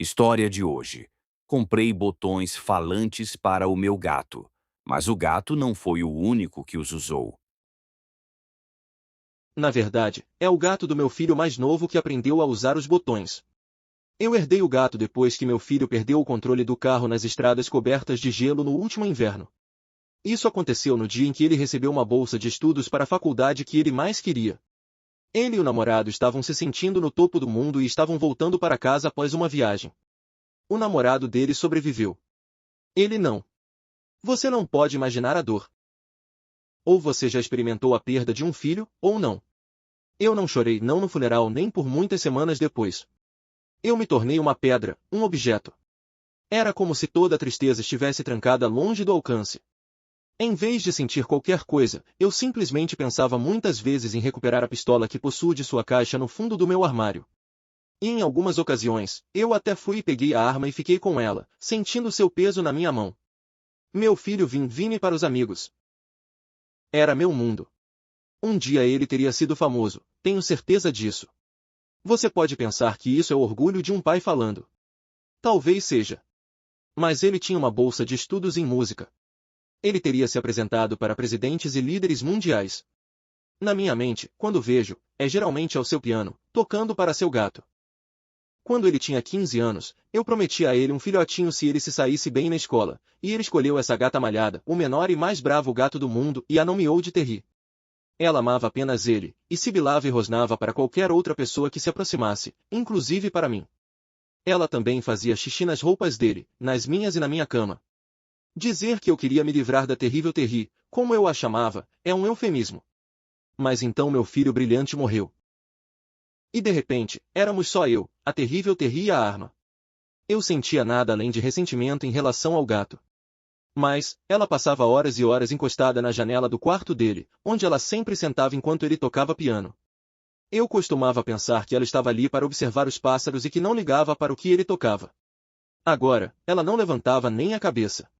História de hoje. Comprei botões falantes para o meu gato, mas o gato não foi o único que os usou. Na verdade, é o gato do meu filho mais novo que aprendeu a usar os botões. Eu herdei o gato depois que meu filho perdeu o controle do carro nas estradas cobertas de gelo no último inverno. Isso aconteceu no dia em que ele recebeu uma bolsa de estudos para a faculdade que ele mais queria. Ele e o namorado estavam se sentindo no topo do mundo e estavam voltando para casa após uma viagem. O namorado dele sobreviveu. Ele não. Você não pode imaginar a dor. Ou você já experimentou a perda de um filho, ou não. Eu não chorei não no funeral nem por muitas semanas depois. Eu me tornei uma pedra, um objeto. Era como se toda a tristeza estivesse trancada longe do alcance. Em vez de sentir qualquer coisa, eu simplesmente pensava muitas vezes em recuperar a pistola que possuo de sua caixa no fundo do meu armário. E em algumas ocasiões, eu até fui e peguei a arma e fiquei com ela, sentindo seu peso na minha mão. Meu filho Vini para os amigos. Era meu mundo. Um dia ele teria sido famoso, tenho certeza disso. Você pode pensar que isso é o orgulho de um pai falando. Talvez seja. Mas ele tinha uma bolsa de estudos em música. Ele teria se apresentado para presidentes e líderes mundiais. Na minha mente, quando vejo, é geralmente ao seu piano, tocando para seu gato. Quando ele tinha 15 anos, eu prometi a ele um filhotinho se ele se saísse bem na escola, e ele escolheu essa gata malhada, o menor e mais bravo gato do mundo, e a nomeou de Terry. Ela amava apenas ele, e sibilava e rosnava para qualquer outra pessoa que se aproximasse, inclusive para mim. Ela também fazia xixi nas roupas dele, nas minhas e na minha cama. Dizer que eu queria me livrar da terrível Terry, como eu a chamava, é um eufemismo. Mas então meu filho brilhante morreu. E de repente, éramos só eu, a terrível Terry e a arma. Eu sentia nada além de ressentimento em relação ao gato. Mas, ela passava horas e horas encostada na janela do quarto dele, onde ela sempre sentava enquanto ele tocava piano. Eu costumava pensar que ela estava ali para observar os pássaros e que não ligava para o que ele tocava. Agora, ela não levantava nem a cabeça.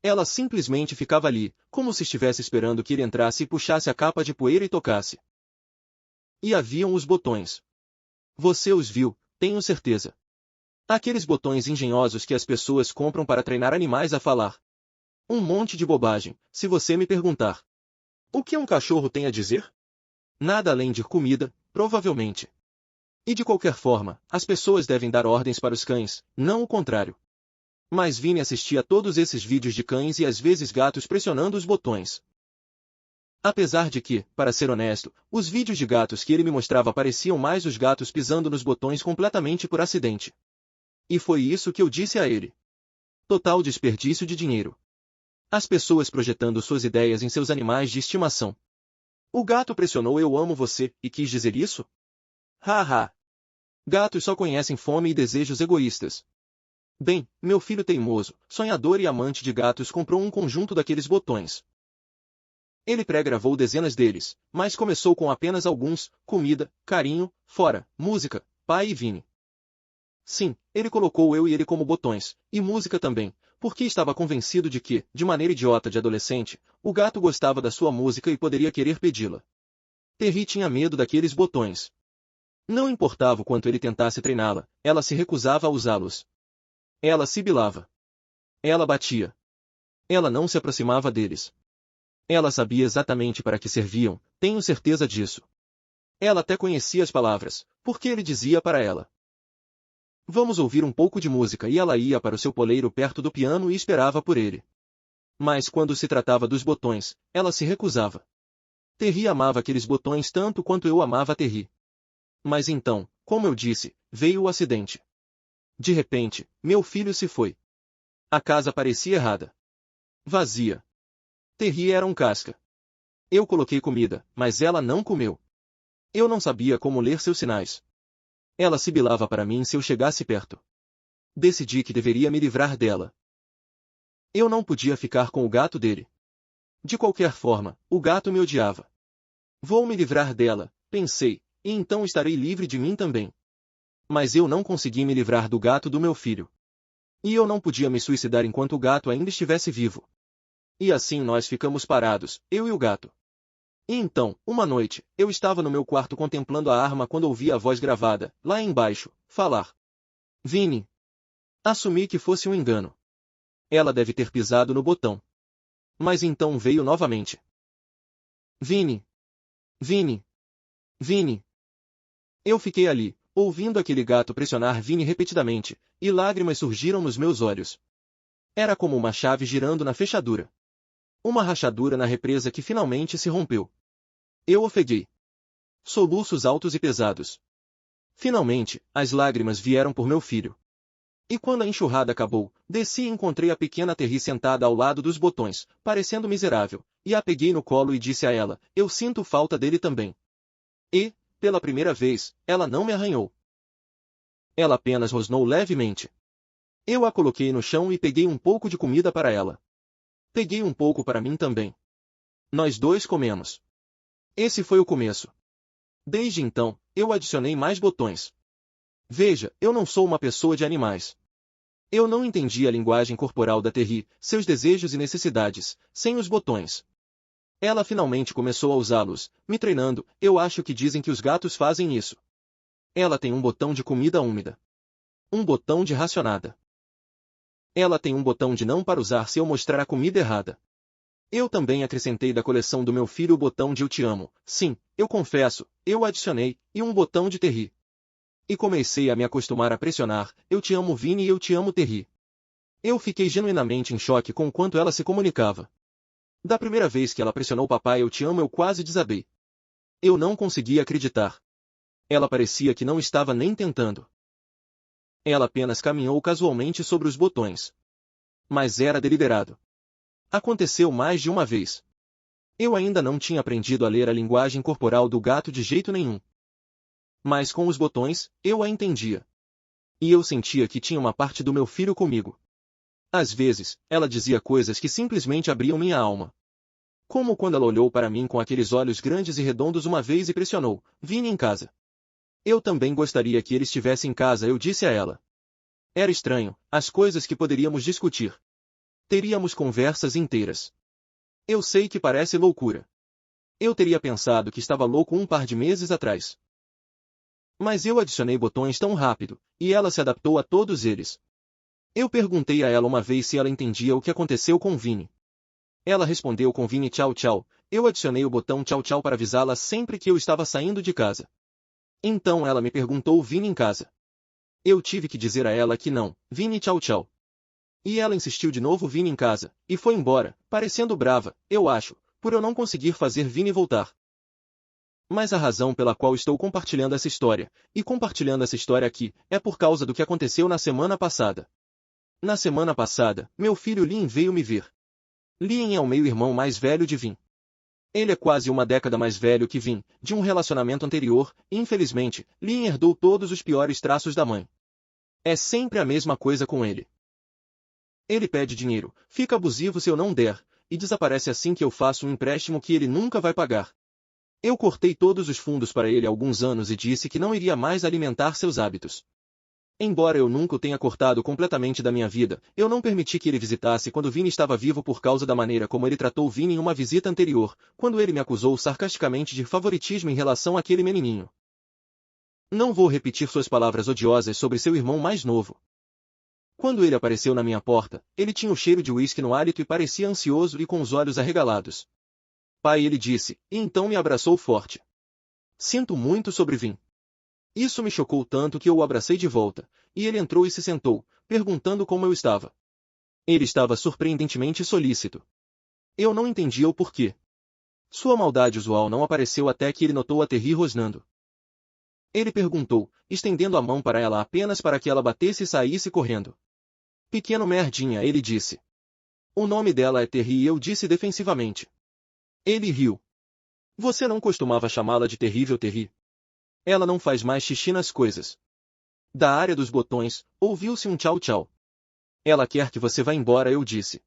Ela simplesmente ficava ali, como se estivesse esperando que ele entrasse e puxasse a capa de poeira e tocasse. E haviam os botões. Você os viu, tenho certeza. Aqueles botões engenhosos que as pessoas compram para treinar animais a falar. Um monte de bobagem, se você me perguntar. O que um cachorro tem a dizer? Nada além de comida, provavelmente. E de qualquer forma, as pessoas devem dar ordens para os cães, não o contrário. Mas Vini assistia a todos esses vídeos de cães e às vezes gatos pressionando os botões. Apesar de que, para ser honesto, os vídeos de gatos que ele me mostrava pareciam mais os gatos pisando nos botões completamente por acidente. E foi isso que eu disse a ele. Total desperdício de dinheiro. As pessoas projetando suas ideias em seus animais de estimação. O gato pressionou "eu amo você" e quis dizer isso? Haha. Gatos só conhecem fome e desejos egoístas. Bem, meu filho teimoso, sonhador e amante de gatos comprou um conjunto daqueles botões. Ele pré-gravou dezenas deles, mas começou com apenas alguns: comida, carinho, fora, música, pai e Vini. Sim, ele colocou eu e ele como botões, e música também, porque estava convencido de que, de maneira idiota de adolescente, o gato gostava da sua música e poderia querer pedi-la. Terry tinha medo daqueles botões. Não importava o quanto ele tentasse treiná-la, ela se recusava a usá-los. Ela sibilava. Ela batia. Ela não se aproximava deles. Ela sabia exatamente para que serviam, tenho certeza disso. Ela até conhecia as palavras, porque ele dizia para ela. Vamos ouvir um pouco de música e ela ia para o seu poleiro perto do piano e esperava por ele. Mas quando se tratava dos botões, ela se recusava. Terry amava aqueles botões tanto quanto eu amava Terry. Mas então, como eu disse, veio o acidente. De repente, meu filho se foi. A casa parecia errada. Vazia. Terry era um casca. Eu coloquei comida, mas ela não comeu. Eu não sabia como ler seus sinais. Ela sibilava para mim se eu chegasse perto. Decidi que deveria me livrar dela. Eu não podia ficar com o gato dele. De qualquer forma, o gato me odiava. Vou me livrar dela, pensei, e então estarei livre de mim também. Mas eu não consegui me livrar do gato do meu filho. E eu não podia me suicidar enquanto o gato ainda estivesse vivo. E assim nós ficamos parados, eu e o gato. E então, uma noite, eu estava no meu quarto contemplando a arma quando ouvi a voz gravada, lá embaixo, falar. Vini. Assumi que fosse um engano. Ela deve ter pisado no botão. Mas então veio novamente. Vini! Vini! Vini! Eu fiquei ali, ouvindo aquele gato pressionar Vini repetidamente, e lágrimas surgiram nos meus olhos. Era como uma chave girando na fechadura. Uma rachadura na represa que finalmente se rompeu. Eu ofeguei. Soluços altos e pesados. Finalmente, as lágrimas vieram por meu filho. E quando a enxurrada acabou, desci e encontrei a pequena Terry sentada ao lado dos botões, parecendo miserável, e a peguei no colo e disse a ela, eu sinto falta dele também. E, pela primeira vez, ela não me arranhou. Ela apenas rosnou levemente. Eu a coloquei no chão e peguei um pouco de comida para ela. Peguei um pouco para mim também. Nós dois comemos. Esse foi o começo. Desde então, eu adicionei mais botões. Veja, eu não sou uma pessoa de animais. Eu não entendi a linguagem corporal da Terry, seus desejos e necessidades, sem os botões. Ela finalmente começou a usá-los, me treinando, eu acho que dizem que os gatos fazem isso. Ela tem um botão de comida úmida. Um botão de racionada. Ela tem um botão de não para usar se eu mostrar a comida errada. Eu também acrescentei da coleção do meu filho o botão de eu te amo, sim, eu confesso, eu adicionei, e um botão de Terry. E comecei a me acostumar a pressionar, eu te amo Vini e eu te amo Terry. Eu fiquei genuinamente em choque com o quanto ela se comunicava. Da primeira vez que ela pressionou papai eu te amo eu quase desabei. Eu não conseguia acreditar. Ela parecia que não estava nem tentando. Ela apenas caminhou casualmente sobre os botões. Mas era deliberado. Aconteceu mais de uma vez. Eu ainda não tinha aprendido a ler a linguagem corporal do gato de jeito nenhum. Mas com os botões, eu a entendia. E eu sentia que tinha uma parte do meu filho comigo. Às vezes, ela dizia coisas que simplesmente abriam minha alma. Como quando ela olhou para mim com aqueles olhos grandes e redondos uma vez e pressionou, Vini em casa. Eu também gostaria que ele estivesse em casa, eu disse a ela. Era estranho, as coisas que poderíamos discutir. Teríamos conversas inteiras. Eu sei que parece loucura. Eu teria pensado que estava louco um par de meses atrás. Mas eu adicionei botões tão rápido, e ela se adaptou a todos eles. Eu perguntei a ela uma vez se ela entendia o que aconteceu com Vini. Ela respondeu com Vini tchau tchau, eu adicionei o botão tchau tchau para avisá-la sempre que eu estava saindo de casa. Então ela me perguntou Vini em casa. Eu tive que dizer a ela que não, Vini tchau tchau. E ela insistiu de novo Vini em casa, e foi embora, parecendo brava, eu acho, por eu não conseguir fazer Vini voltar. Mas a razão pela qual estou compartilhando essa história, e compartilhando essa história aqui, é por causa do que aconteceu na semana passada. Na semana passada, meu filho Lin veio me ver. Lin é o meio-irmão mais velho de Vin. Ele é quase uma década mais velho que Vin, de um relacionamento anterior, e infelizmente, Lin herdou todos os piores traços da mãe. É sempre a mesma coisa com ele. Ele pede dinheiro, fica abusivo se eu não der, e desaparece assim que eu faço um empréstimo que ele nunca vai pagar. Eu cortei todos os fundos para ele há alguns anos e disse que não iria mais alimentar seus hábitos. Embora eu nunca o tenha cortado completamente da minha vida, eu não permiti que ele visitasse quando Vini estava vivo por causa da maneira como ele tratou Vini em uma visita anterior, quando ele me acusou sarcasticamente de favoritismo em relação àquele menininho. Não vou repetir suas palavras odiosas sobre seu irmão mais novo. Quando ele apareceu na minha porta, ele tinha o cheiro de uísque no hálito e parecia ansioso e com os olhos arregalados. Pai, ele disse, e então me abraçou forte. Sinto muito sobre Vin. Isso me chocou tanto que eu o abracei de volta, e ele entrou e se sentou, perguntando como eu estava. Ele estava surpreendentemente solícito. Eu não entendia o porquê. Sua maldade usual não apareceu até que ele notou a Terry rosnando. Ele perguntou, estendendo a mão para ela apenas para que ela batesse e saísse correndo. Pequeno merdinha, ele disse. O nome dela é Terry e eu disse defensivamente. Ele riu. Você não costumava chamá-la de terrível Terry? Ela não faz mais xixi nas coisas. Da área dos botões, ouviu-se um tchau tchau. Ela quer que você vá embora, eu disse.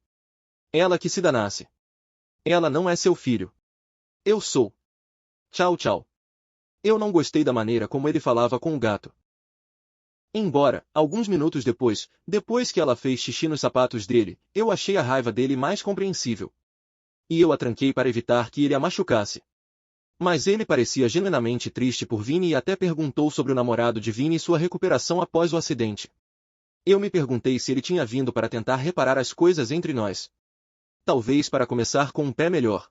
Ela que se danasse. Ela não é seu filho. Eu sou. Tchau tchau. Eu não gostei da maneira como ele falava com o gato. Embora, alguns minutos depois que ela fez xixi nos sapatos dele, eu achei a raiva dele mais compreensível. E eu a tranquei para evitar que ele a machucasse. Mas ele parecia genuinamente triste por Vini e até perguntou sobre o namorado de Vini e sua recuperação após o acidente. Eu me perguntei se ele tinha vindo para tentar reparar as coisas entre nós. Talvez para começar com um pé melhor.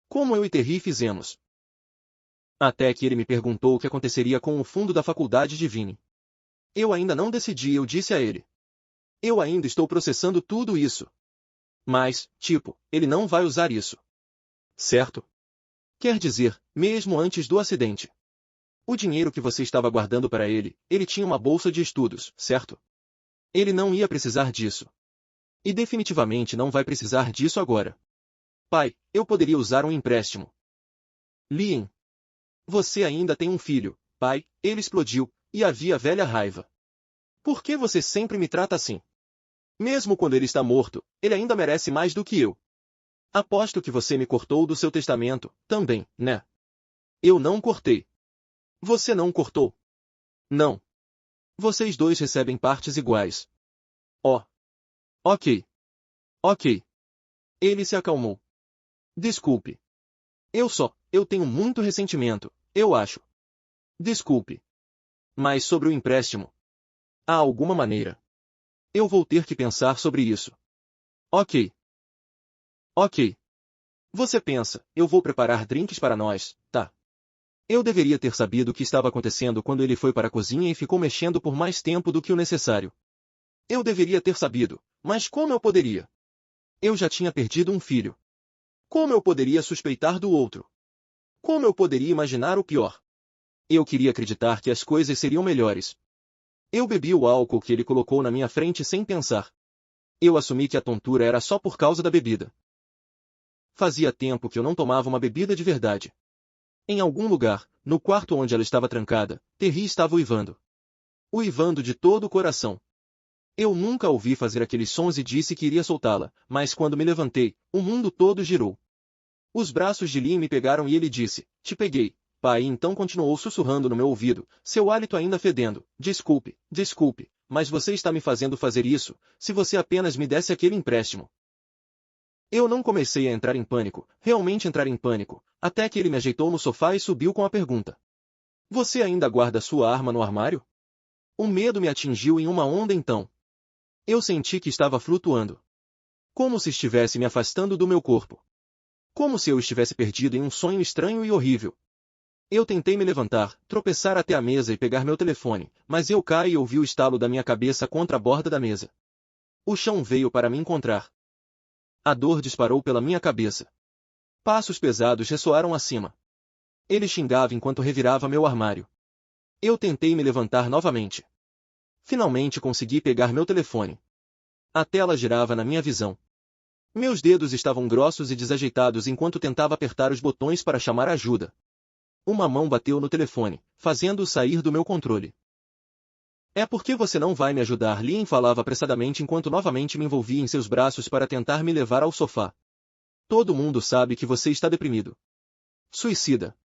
Como eu e Terry fizemos. Até que ele me perguntou o que aconteceria com o fundo da faculdade de Vini. Eu ainda não decidi, eu disse a ele. Eu ainda estou processando tudo isso. Mas, tipo, ele não vai usar isso. Certo? Quer dizer, mesmo antes do acidente. O dinheiro que você estava guardando para ele, ele tinha uma bolsa de estudos, certo? Ele não ia precisar disso. E definitivamente não vai precisar disso agora. Pai, eu poderia usar um empréstimo. Liam. Você ainda tem um filho, pai, ele explodiu, e havia velha raiva. Por que você sempre me trata assim? Mesmo quando ele está morto, ele ainda merece mais do que eu. Aposto que você me cortou do seu testamento, também, né? Eu não cortei. Você não cortou. Não. Vocês dois recebem partes iguais. Oh. Ok. Ok. Ele se acalmou. Desculpe. Eu tenho muito ressentimento, eu acho. Desculpe. Mas sobre o empréstimo. Há alguma maneira. Eu vou ter que pensar sobre isso. Ok. Ok. Você pensa, eu vou preparar drinks para nós, tá? Eu deveria ter sabido o que estava acontecendo quando ele foi para a cozinha e ficou mexendo por mais tempo do que o necessário. Eu deveria ter sabido, mas como eu poderia? Eu já tinha perdido um filho. Como eu poderia suspeitar do outro? Como eu poderia imaginar o pior? Eu queria acreditar que as coisas seriam melhores. Eu bebi o álcool que ele colocou na minha frente sem pensar. Eu assumi que a tontura era só por causa da bebida. Fazia tempo que eu não tomava uma bebida de verdade. Em algum lugar, no quarto onde ela estava trancada, Terry estava uivando. Uivando de todo o coração. Eu nunca a ouvi fazer aqueles sons e disse que iria soltá-la, mas quando me levantei, o mundo todo girou. Os braços de Liam me pegaram e ele disse, te peguei, pai, e então continuou sussurrando no meu ouvido, seu hálito ainda fedendo, desculpe, desculpe, mas você está me fazendo fazer isso, se você apenas me desse aquele empréstimo. Eu não comecei a entrar em pânico, realmente entrar em pânico, até que ele me ajeitou no sofá e subiu com a pergunta. Você ainda guarda sua arma no armário? O medo me atingiu em uma onda então. Eu senti que estava flutuando. Como se estivesse me afastando do meu corpo. Como se eu estivesse perdido em um sonho estranho e horrível. Eu tentei me levantar, tropeçar até a mesa e pegar meu telefone, mas eu caí e ouvi o estalo da minha cabeça contra a borda da mesa. O chão veio para me encontrar. A dor disparou pela minha cabeça. Passos pesados ressoaram acima. Ele xingava enquanto revirava meu armário. Eu tentei me levantar novamente. Finalmente consegui pegar meu telefone. A tela girava na minha visão. Meus dedos estavam grossos e desajeitados enquanto tentava apertar os botões para chamar ajuda. Uma mão bateu no telefone, fazendo-o sair do meu controle. É porque você não vai me ajudar, Liam falava apressadamente enquanto novamente me envolvia em seus braços para tentar me levar ao sofá. Todo mundo sabe que você está deprimido. Suicida.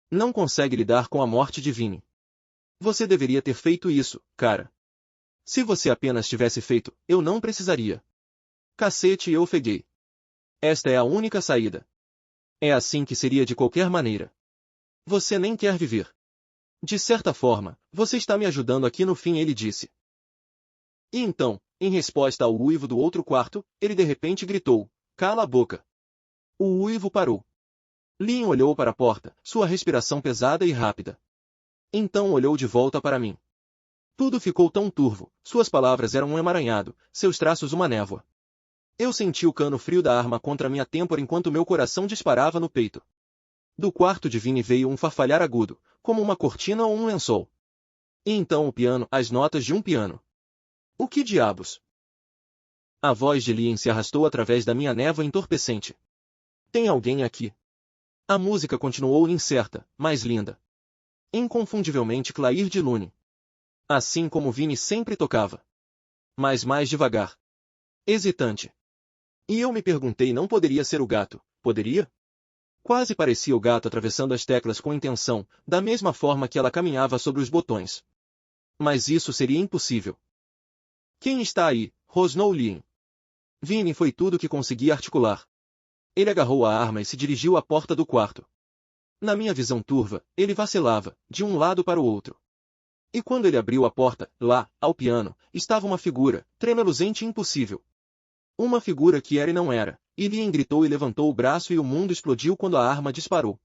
Não consegue lidar com a morte de Vini. Você deveria ter feito isso, cara. Se você apenas tivesse feito, eu não precisaria. Cacete, eu ofeguei. Esta é a única saída. É assim que seria de qualquer maneira. Você nem quer viver. De certa forma, você está me ajudando aqui no fim, ele disse. E então, em resposta ao uivo do outro quarto, ele de repente gritou, cala a boca. O uivo parou. Liam olhou para a porta, sua respiração pesada e rápida. Então olhou de volta para mim. Tudo ficou tão turvo, suas palavras eram um emaranhado, seus traços uma névoa. Eu senti o cano frio da arma contra minha têmpora enquanto meu coração disparava no peito. Do quarto de Vini veio um farfalhar agudo, como uma cortina ou um lençol. E então o piano, as notas de um piano. O que diabos? A voz de Liam se arrastou através da minha névoa entorpecente. Tem alguém aqui? A música continuou incerta, mas linda. Inconfundivelmente Clair de Lune. Assim como Vini sempre tocava. Mas mais devagar. Hesitante. E eu me perguntei, não poderia ser o gato, poderia? Quase parecia o gato atravessando as teclas com intenção, da mesma forma que ela caminhava sobre os botões. Mas isso seria impossível. Quem está aí? Rosnou Liam. Vini foi tudo que consegui articular. Ele agarrou a arma e se dirigiu à porta do quarto. Na minha visão turva, ele vacilava, de um lado para o outro. E quando ele abriu a porta, lá, ao piano, estava uma figura, tremeluzente e impossível. Uma figura que era e não era. E Lien gritou e levantou o braço e o mundo explodiu quando a arma disparou.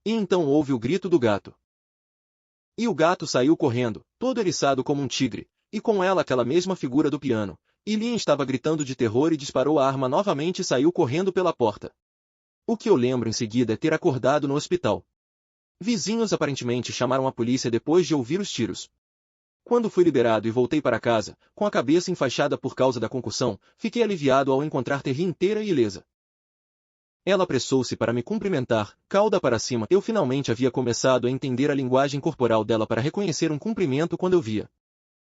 E então houve o grito do gato. E o gato saiu correndo, todo eriçado como um tigre, e com ela aquela mesma figura do piano. E Lien estava gritando de terror e disparou a arma novamente e saiu correndo pela porta. O que eu lembro em seguida é ter acordado no hospital. Vizinhos aparentemente chamaram a polícia depois de ouvir os tiros. Quando fui liberado e voltei para casa, com a cabeça enfaixada por causa da concussão, fiquei aliviado ao encontrar Terry inteira e ilesa. Ela apressou-se para me cumprimentar, cauda para cima. Eu finalmente havia começado a entender a linguagem corporal dela para reconhecer um cumprimento quando eu via.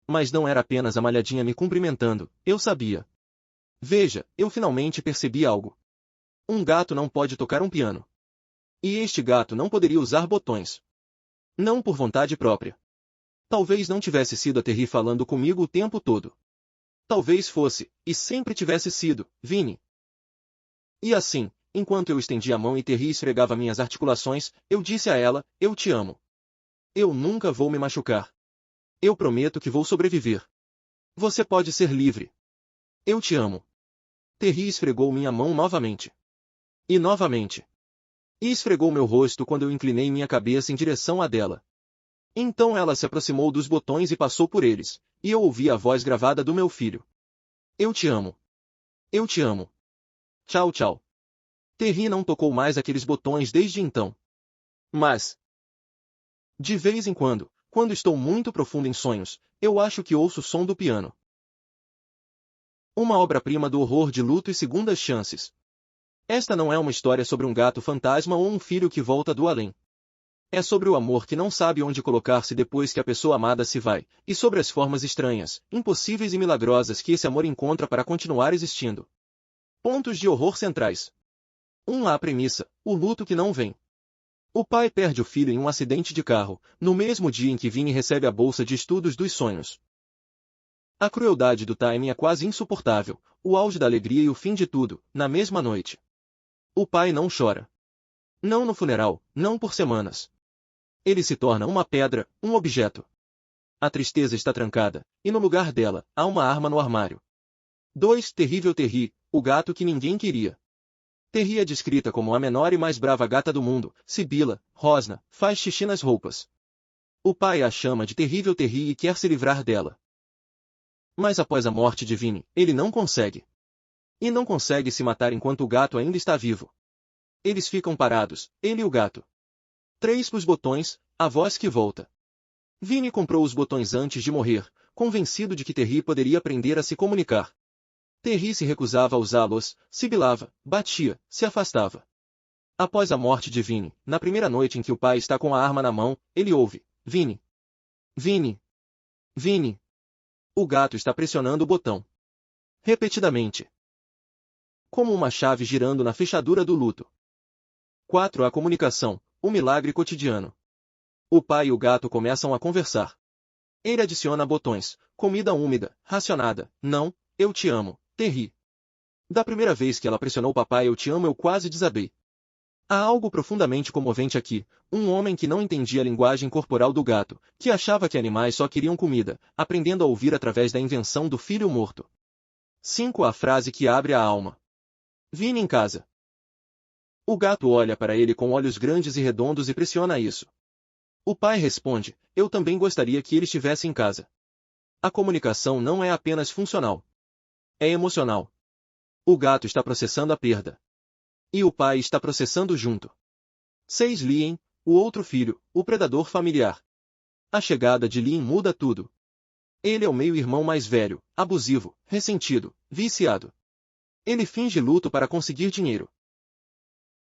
Mas não era apenas a malhadinha me cumprimentando, eu sabia. Veja, eu finalmente percebi algo. Um gato não pode tocar um piano. E este gato não poderia usar botões. Não por vontade própria. Talvez não tivesse sido a Terry falando comigo o tempo todo. Talvez fosse, e sempre tivesse sido, Vinny. E assim, enquanto eu estendia a mão e Terry esfregava minhas articulações, eu disse a ela, eu te amo. Eu nunca vou me machucar. Eu prometo que vou sobreviver. Você pode ser livre. Eu te amo. Terry esfregou minha mão novamente. E novamente. E esfregou meu rosto quando eu inclinei minha cabeça em direção à dela. Então ela se aproximou dos botões e passou por eles, e eu ouvi a voz gravada do meu filho. Eu te amo. Eu te amo. Tchau, tchau. Terry não tocou mais aqueles botões desde então. Mas, de vez em quando estou muito profundo em sonhos, eu acho que ouço o som do piano. Uma obra-prima do horror de luto e segundas chances. Esta não é uma história sobre um gato fantasma ou um filho que volta do além. É sobre o amor que não sabe onde colocar-se depois que a pessoa amada se vai, e sobre as formas estranhas, impossíveis e milagrosas que esse amor encontra para continuar existindo. Pontos de horror centrais. 1. A premissa, o luto que não vem. O pai perde o filho em um acidente de carro, no mesmo dia em que Vinny recebe a bolsa de estudos dos sonhos. A crueldade do timing é quase insuportável, o auge da alegria e o fim de tudo, na mesma noite. O pai não chora. Não no funeral, não por semanas. Ele se torna uma pedra, um objeto. A tristeza está trancada, e no lugar dela, há uma arma no armário. 2. Terrível Terry, o gato que ninguém queria. Terry é descrita como a menor e mais brava gata do mundo, sibila, rosna, faz xixi nas roupas. O pai a chama de Terrível Terry e quer se livrar dela. Mas após a morte de Vinny, ele não consegue. E não consegue se matar enquanto o gato ainda está vivo. Eles ficam parados, ele e o gato. 3. Os botões, a voz que volta. Vinny comprou os botões antes de morrer, convencido de que Terry poderia aprender a se comunicar. Terry se recusava a usá-los, sibilava, batia, se afastava. Após a morte de Vinny, na primeira noite em que o pai está com a arma na mão, ele ouve, Vinny. Vinny. Vinny. O gato está pressionando o botão. Repetidamente. Como uma chave girando na fechadura do luto. 4. A comunicação. O milagre cotidiano. O pai e o gato começam a conversar. Ele adiciona botões, comida úmida, racionada, não, eu te amo, Terry. Da primeira vez que ela pressionou papai eu te amo eu quase desabei. Há algo profundamente comovente aqui, um homem que não entendia a linguagem corporal do gato, que achava que animais só queriam comida, aprendendo a ouvir através da invenção do filho morto. 5. A frase que abre a alma. Vinny em casa. O gato olha para ele com olhos grandes e redondos e pressiona isso. O pai responde, eu também gostaria que ele estivesse em casa. A comunicação não é apenas funcional. É emocional. O gato está processando a perda. E o pai está processando junto. 6. Lien, o outro filho, o predador familiar. A chegada de Lien muda tudo. Ele é o meio-irmão mais velho, abusivo, ressentido, viciado. Ele finge luto para conseguir dinheiro.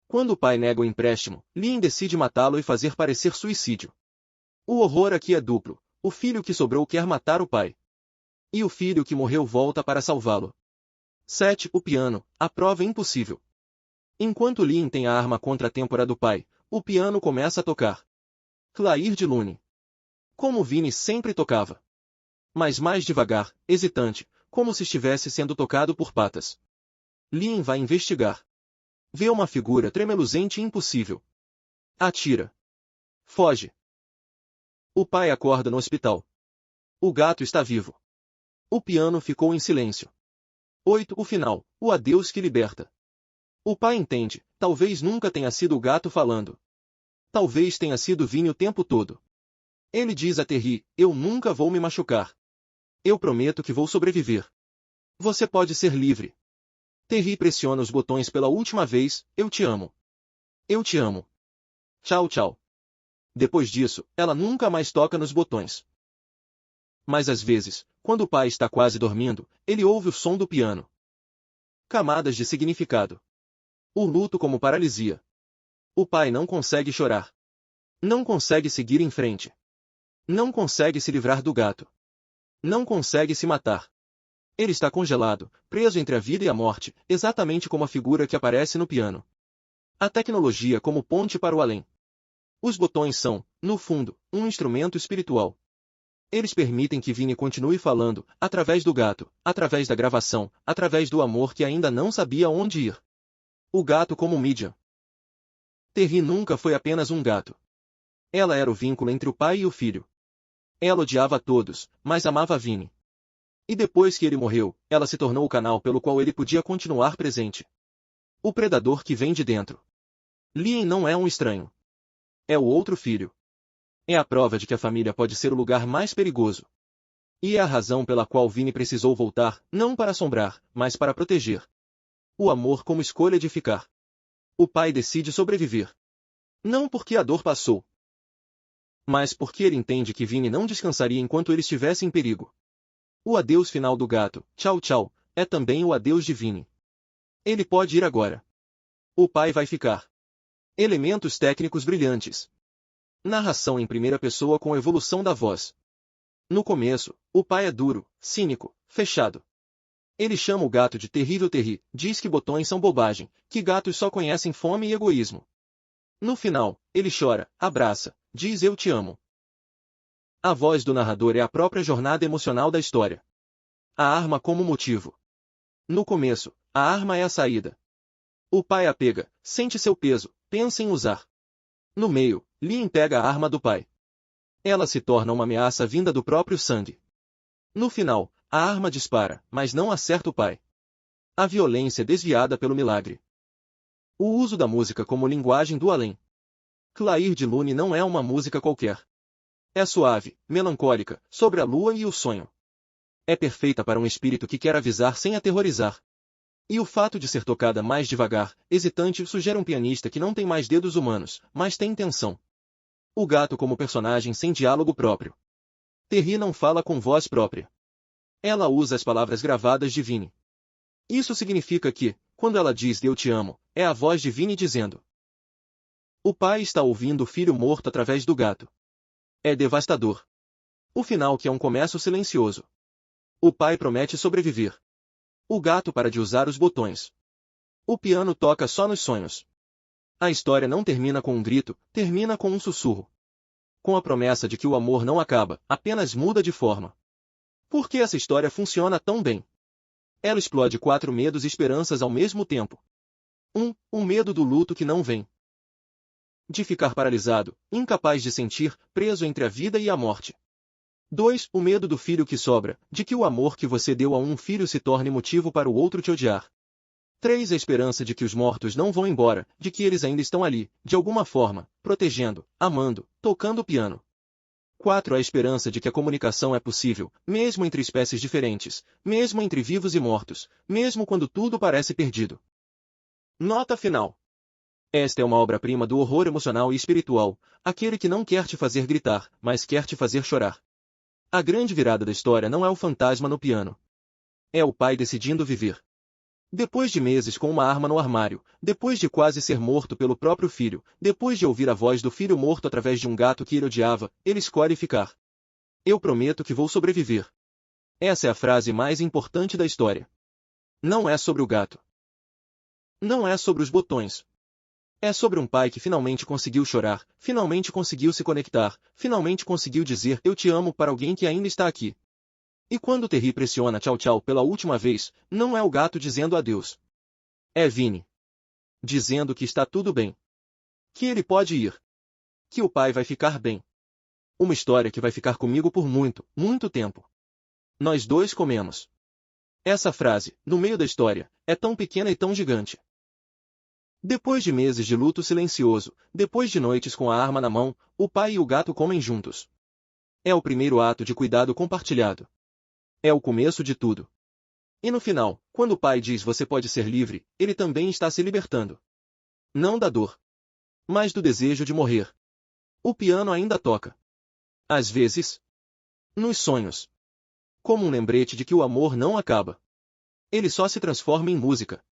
Quando o pai nega o empréstimo, Lien decide matá-lo e fazer parecer suicídio. O horror aqui é duplo. O filho que sobrou quer matar o pai. E o filho que morreu volta para salvá-lo. 7. O piano, a prova impossível. Enquanto Lien tem a arma contra a têmpora do pai, o piano começa a tocar. Clair de Lune. Como Vinny sempre tocava. Mas mais devagar, hesitante, como se estivesse sendo tocado por patas. Lien vai investigar. Vê uma figura tremeluzente e impossível. Atira. Foge. O pai acorda no hospital. O gato está vivo. O piano ficou em silêncio. 8. O final. O adeus que liberta. O pai entende. Talvez nunca tenha sido o gato falando. Talvez tenha sido Vini o tempo todo. Ele diz a Terry, eu nunca vou me machucar. Eu prometo que vou sobreviver. Você pode ser livre. Terry pressiona os botões pela última vez, eu te amo. Eu te amo. Tchau, tchau. Depois disso, ela nunca mais toca nos botões. Mas às vezes, quando o pai está quase dormindo, ele ouve o som do piano. Camadas de significado. O luto como paralisia. O pai não consegue chorar. Não consegue seguir em frente. Não consegue se livrar do gato. Não consegue se matar. Ele está congelado, preso entre a vida e a morte, exatamente como a figura que aparece no piano. A tecnologia como ponte para o além. Os botões são, no fundo, um instrumento espiritual. Eles permitem que Vini continue falando, através do gato, através da gravação, através do amor que ainda não sabia onde ir. O gato como mídia. Terry nunca foi apenas um gato. Ela era o vínculo entre o pai e o filho. Ela odiava a todos, mas amava Vini. E depois que ele morreu, ela se tornou o canal pelo qual ele podia continuar presente. O predador que vem de dentro. Lien não é um estranho. É o outro filho. É a prova de que a família pode ser o lugar mais perigoso. E é a razão pela qual Vini precisou voltar, não para assombrar, mas para proteger. O amor como escolha de ficar. O pai decide sobreviver. Não porque a dor passou, mas porque ele entende que Vini não descansaria enquanto ele estivesse em perigo. O adeus final do gato, tchau tchau, é também o adeus de Vini. Ele pode ir agora. O pai vai ficar. Elementos técnicos brilhantes. Narração em primeira pessoa com evolução da voz. No começo, o pai é duro, cínico, fechado. Ele chama o gato de terrível Terry, diz que botões são bobagem, que gatos só conhecem fome e egoísmo. No final, ele chora, abraça, diz eu te amo. A voz do narrador é a própria jornada emocional da história. A arma como motivo. No começo, a arma é a saída. O pai a pega, sente seu peso, pensa em usar. No meio, Lien pega a arma do pai. Ela se torna uma ameaça vinda do próprio sangue. No final, a arma dispara, mas não acerta o pai. A violência desviada pelo milagre. O uso da música como linguagem do além. Clair de Lune não é uma música qualquer. É suave, melancólica, sobre a lua e o sonho. É perfeita para um espírito que quer avisar sem aterrorizar. E o fato de ser tocada mais devagar, hesitante, sugere um pianista que não tem mais dedos humanos, mas tem intenção. O gato como personagem sem diálogo próprio. Terry não fala com voz própria. Ela usa as palavras gravadas de Vini. Isso significa que, quando ela diz eu te amo, é a voz de Vini dizendo. O pai está ouvindo o filho morto através do gato. É devastador. O final que é um começo silencioso. O pai promete sobreviver. O gato para de usar os botões. O piano toca só nos sonhos. A história não termina com um grito, termina com um sussurro. Com a promessa de que o amor não acaba, apenas muda de forma. Por que essa história funciona tão bem? Ela explode 4 medos e esperanças ao mesmo tempo. 1. O medo do luto que não vem. De ficar paralisado, incapaz de sentir, preso entre a vida e a morte. 2. O medo do filho que sobra, de que o amor que você deu a um filho se torne motivo para o outro te odiar. 3. A esperança de que os mortos não vão embora, de que eles ainda estão ali, de alguma forma, protegendo, amando, tocando o piano. 4. A esperança de que a comunicação é possível, mesmo entre espécies diferentes, mesmo entre vivos e mortos, mesmo quando tudo parece perdido. Nota final. Esta é uma obra-prima do horror emocional e espiritual, aquele que não quer te fazer gritar, mas quer te fazer chorar. A grande virada da história não é o fantasma no piano. É o pai decidindo viver. Depois de meses com uma arma no armário, depois de quase ser morto pelo próprio filho, depois de ouvir a voz do filho morto através de um gato que ele odiava, ele escolhe ficar. Eu prometo que vou sobreviver. Essa é a frase mais importante da história. Não é sobre o gato. Não é sobre os botões. É sobre um pai que finalmente conseguiu chorar, finalmente conseguiu se conectar, finalmente conseguiu dizer eu te amo para alguém que ainda está aqui. E quando Terry pressiona tchau tchau pela última vez, não é o gato dizendo adeus. É Vini. Dizendo que está tudo bem. Que ele pode ir. Que o pai vai ficar bem. Uma história que vai ficar comigo por muito, muito tempo. Nós dois comemos. Essa frase, no meio da história, é tão pequena e tão gigante. Depois de meses de luto silencioso, depois de noites com a arma na mão, o pai e o gato comem juntos. É o primeiro ato de cuidado compartilhado. É o começo de tudo. E no final, quando o pai diz você pode ser livre, ele também está se libertando. Não da dor, mas do desejo de morrer. O piano ainda toca. Às vezes, nos sonhos. Como um lembrete de que o amor não acaba. Ele só se transforma em música.